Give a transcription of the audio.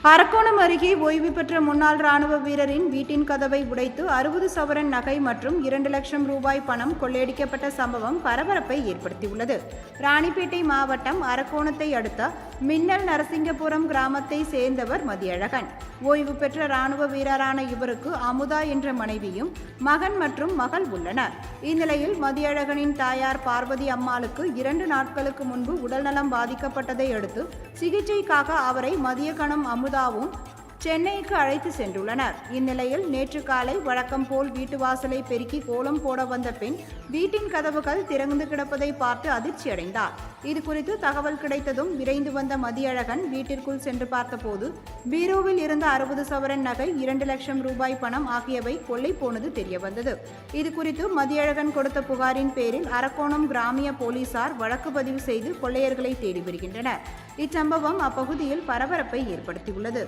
அரக்கோணம் அருகே ஓய்வு பெற்ற முன்னாள் ராணுவ வீரரின் வீட்டின் கதவை உடைத்து 60 சவரன் நகை மற்றும் 2 லட்சம் ரூபாய் பணம் கொள்ளையடிக்கப்பட்ட சம்பவம் பரபரப்பை ஏற்படுத்தியுள்ளது. ராணிப்பேட்டை மாவட்டம் அரக்கோணத்தை அடுத்த மின்னல் நரசிங்கபுரம் கிராமத்தை சேர்ந்தவர் மதியழகன். ஓய்வு பெற்ற ராணுவ வீரரான இவருக்கு அமுதா என்ற மனைவியும் மகன் மற்றும் மகள் உள்ளனர். இந்நிலையில் மதியழகனின் தாயார் பார்வதி அம்மாளுக்கு 2 நாட்களுக்கு முன்பு உடல்நலம் பாதிக்கப்பட்டதை அடுத்து சிகிச்சைக்காக அவரை மதியகணம் அமுதாவும் சென்னைக்கு அழைத்து சென்றுள்ளனர். இந்நிலையில் நேற்று காலை வழக்கம் போல் வீட்டு வாசலை பெருக்கி கோலம் போட வந்த பெண் வீட்டின் கதவுகள் திறந்து கிடப்பதை பார்த்து அதிர்ச்சியடைந்தார். இதுகுறித்து தகவல் கிடைத்ததும் விரைந்து வந்த மதியழகன் வீட்டிற்குள் சென்று பார்த்தபோது பீரோவில் இருந்த 60 சவரன் நகை, 2 லட்சம் ரூபாய் பணம் ஆகியவை கொள்ளை போனது தெரியவந்தது. இதுகுறித்து மதியழகன் கொடுத்த புகாரின் பேரில் அரக்கோணம் கிராமிய போலீசார் வழக்கு பதிவு செய்து கொள்ளையர்களை தேடி வருகின்றனர். இச்சம்பவம் அப்பகுதியில் பரபரப்பை ஏற்படுத்தியுள்ளது.